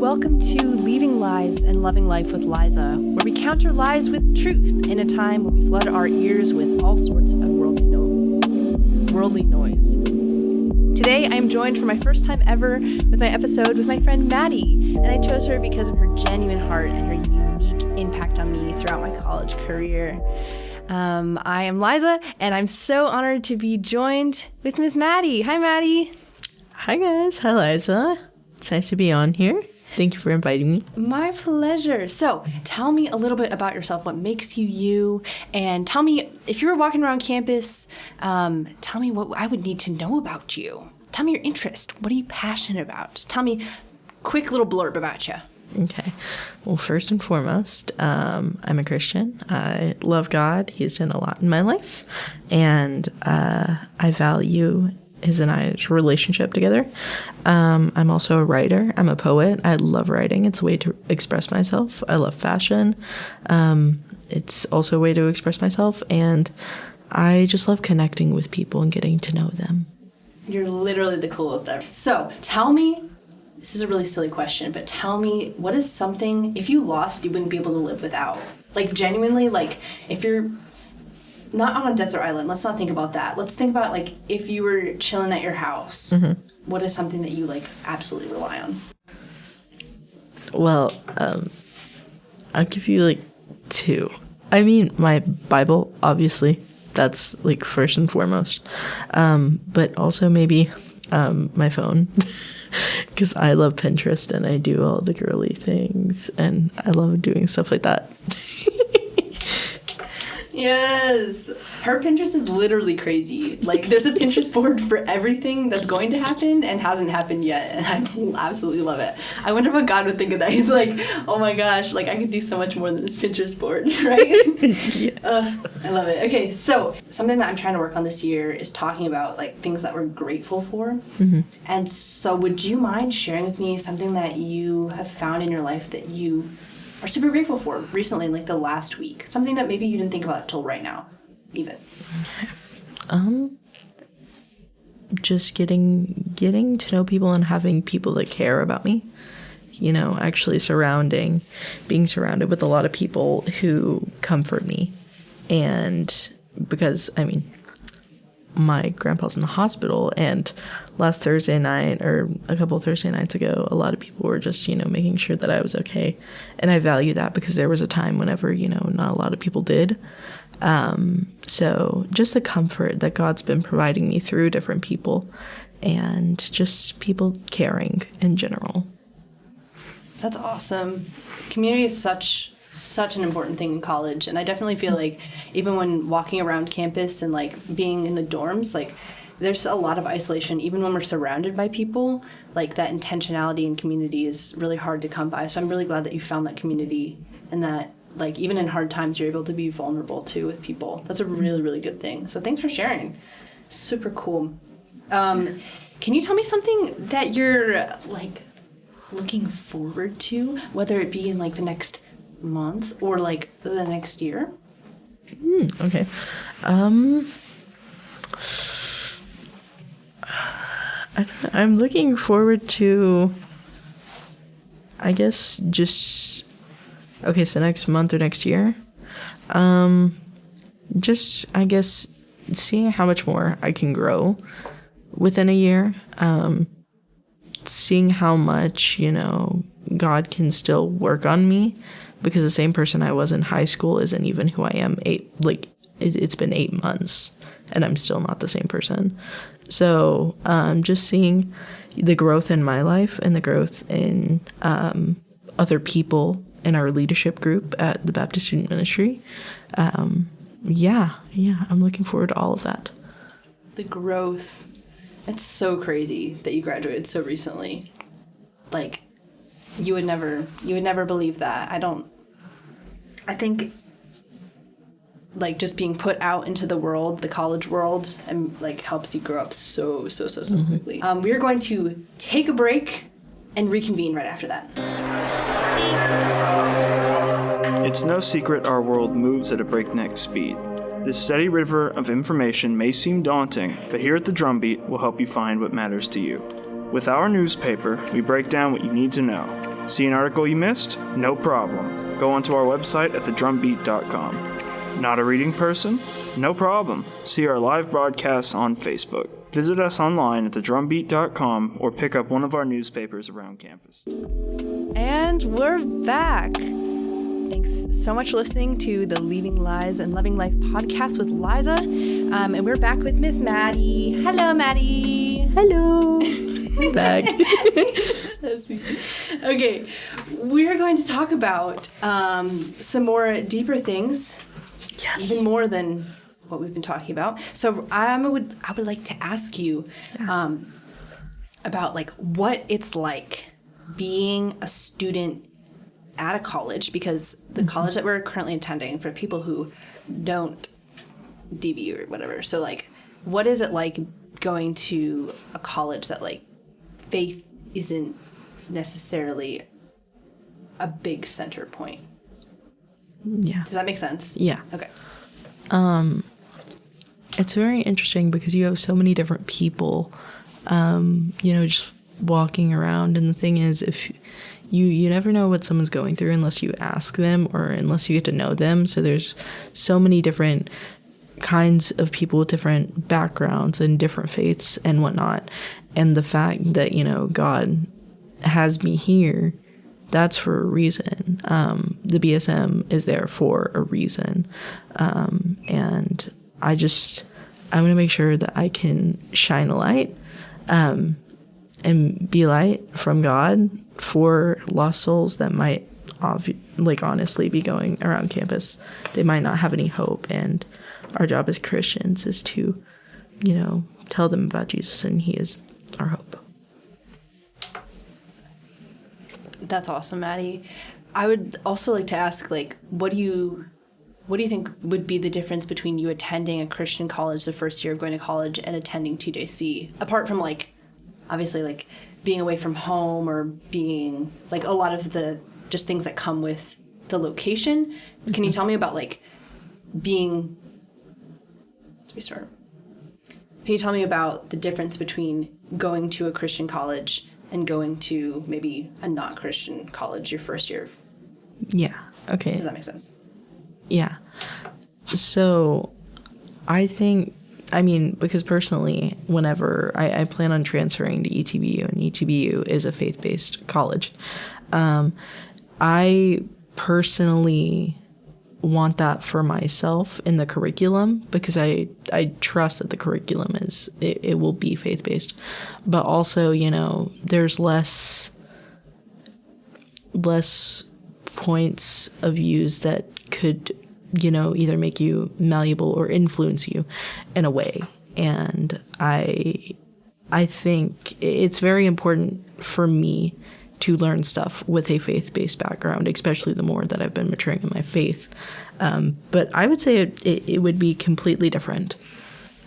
welcome to Leaving Lies and Loving Life with Liza, where we counter lies with truth in a time when we flood our ears with all sorts of worldly noise. Today, I am joined for my first time ever with my episode with my friend Maddie, and I chose her because of her genuine heart and her unique impact on me throughout my college career. I am Liza, and I'm so honored to be joined with Miss Maddie. Hi, Maddie. Hi, guys. Hi, Liza. It's nice to be on here. Thank you for inviting me. My pleasure. So, tell me a little bit about yourself, what makes you you, and tell me, if you were walking around campus, tell me what I would need to know about you. Tell me your interest. What are you passionate about? Just tell me a quick little blurb about you. Okay. Well, first and foremost, I'm a Christian. I love God. He's done a lot in my life, and I value his and I's relationship together. I'm also a writer. I'm a poet. I love writing. It's a way to express myself. I love fashion. It's also a way to express myself, and I just love connecting with people and getting to know them. You're literally the coolest ever. So, tell me, this is a really silly question, but tell me, what is something, if you lost, you wouldn't be able to live without? Like, genuinely, like, if you're not on a desert island, let's not think about that. Let's think about, like, if you were chilling at your house, what is something that you, like, absolutely rely on? Well, I'll give you, like, two. I mean, my Bible, obviously. That's, like, first and foremost. But also maybe my phone. Because I love Pinterest and I do all the girly things. And I love doing stuff like that. Yes. Her Pinterest is literally crazy. Like, there's a Pinterest board for everything that's going to happen and hasn't happened yet. And I absolutely love it. I wonder what God would think of that. He's like, oh my gosh, like, I could do so much more than this Pinterest board, right? Yes. I love it. Okay, so something that I'm trying to work on this year is talking about, like, things that we're grateful for. Mm-hmm. And so would you mind sharing with me something that you have found in your life that you are super grateful for recently, like the last week? Something that maybe you didn't think about till right now, even. Just getting to know people and having people that care about me. You know, actually being surrounded with a lot of people who comfort me. And because, I mean, my grandpa's in the hospital, and last Thursday night, or a couple of Thursday nights ago, a lot of people were just, you know, making sure that I was okay. And I value that because there was a time whenever, you know, not a lot of people did. So just the comfort that God's been providing me through different people, and just people caring in general. That's awesome. Community is such an important thing in college, and I definitely feel like even when walking around campus and, like, being in the dorms, like, there's a lot of isolation even when we're surrounded by people. Like, that intentionality and community is really hard to come by. So I'm really glad that you found that community, and that, like, even in hard times you're able to be vulnerable too with people. That's a really, really good thing. So thanks for sharing. Super cool. Can you tell me something that you're, like, looking forward to, whether it be in, like, the next month or, like, the next year? Okay. I'm looking forward to, I guess, just, okay, so next month or next year, just, I guess, seeing how much more I can grow within a year, seeing how much, you know, God can still work on me, because the same person I was in high school isn't even who I am. It's been 8 months, and I'm still not the same person. So just seeing the growth in my life and the growth in other people in our leadership group at the Baptist Student Ministry. I'm looking forward to all of that. The growth. It's so crazy that you graduated so recently. Like, you would never believe that. I think, like, just being put out into the world, the college world, and, like, helps you grow up so quickly. We are going to take a break and reconvene right after that. It's no secret our world moves at a breakneck speed. This steady river of information may seem daunting, but here at The Drumbeat, we'll help you find what matters to you. With our newspaper, we break down what you need to know. See an article you missed? No problem. Go onto our website at thedrumbeat.com. Not a reading person? No problem. See our live broadcasts on Facebook. Visit us online at thedrumbeat.com or pick up one of our newspapers around campus. And we're back. Thanks so much for listening to the Leaving Lies and Loving Life podcast with Liza. And we're back with Miss Maddie. Hello, Maddie. Hello. I'm back. So sweet. Okay, we're going to talk about some more deeper things. Yes. Even more than what we've been talking about. So I would like to ask you about like what it's like being a student at a college, because the college that we're currently attending, for people who don't DB or whatever, so like what is it like going to a college that like faith isn't necessarily a big center point? Yeah. Does that make sense? Yeah. Okay. It's very interesting because you have so many different people, just walking around. And the thing is, if you never know what someone's going through unless you ask them or unless you get to know them. So there's so many different kinds of people with different backgrounds and different faiths and whatnot. And the fact that, God has me here, that's for a reason. The BSM is there for a reason. And I want to make sure that I can shine a light and be light from God for lost souls that might honestly be going around campus. They might not have any hope. And our job as Christians is to, tell them about Jesus, and he is our hope. That's awesome, Maddie. I would also like to ask, like, what do you think would be the difference between you attending a Christian college the first year of going to college and attending TJC? Apart from, like, obviously, like, being away from home or being, like, a lot of the just things that come with the location. Mm-hmm. Can you tell me about, like, Can you tell me about the difference between going to a Christian college and going to maybe a not Christian college your first year? Yeah. Okay. Does that make sense? Yeah. So because personally, whenever I plan on transferring to ETBU, and ETBU is a faith-based college, I personally want that for myself in the curriculum, because I trust that the curriculum it will be faith-based, but also, there's less points of views that could, either make you malleable or influence you in a way. And I think it's very important for me to learn stuff with a faith-based background, especially the more that I've been maturing in my faith. But I would say it would be completely different.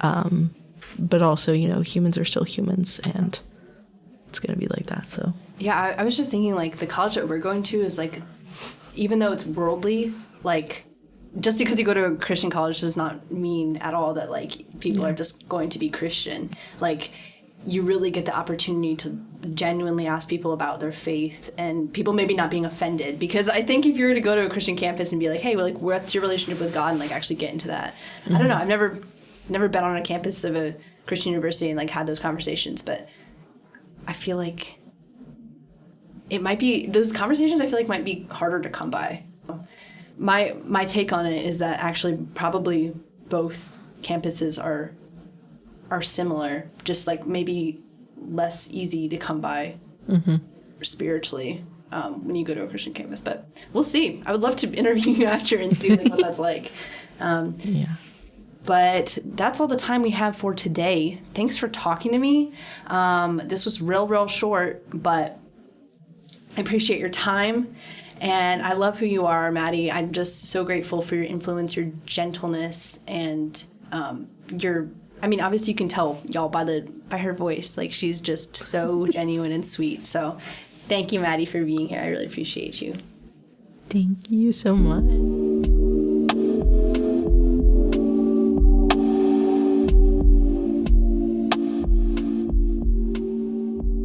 But also, humans are still humans, and it's going to be like that. So yeah, I was just thinking, like, the college that we're going to is, like, even though it's worldly, like, just because you go to a Christian college does not mean at all that, like, people are just going to be Christian. Like, you really get the opportunity to genuinely ask people about their faith, and people maybe not being offended. Because I think if you were to go to a Christian campus and be like, hey, well, like, what's your relationship with God, and, like, actually get into that. Mm-hmm. I don't know. I've never been on a campus of a Christian university and, like, had those conversations, but I feel like those conversations I feel like might be harder to come by. My take on it is that actually probably both campuses are similar, just like maybe less easy to come by spiritually when you go to a Christian campus. But we'll see. I would love to interview you after and see, like, what that's like. Yeah. But that's all the time we have for today. Thanks for talking to me. This was real short, but I appreciate your time. And I love who you are, Maddie. I'm just so grateful for your influence, your gentleness, and obviously you can tell, y'all, by her voice. Like, she's just so genuine and sweet. So thank you, Maddie, for being here. I really appreciate you. Thank you so much.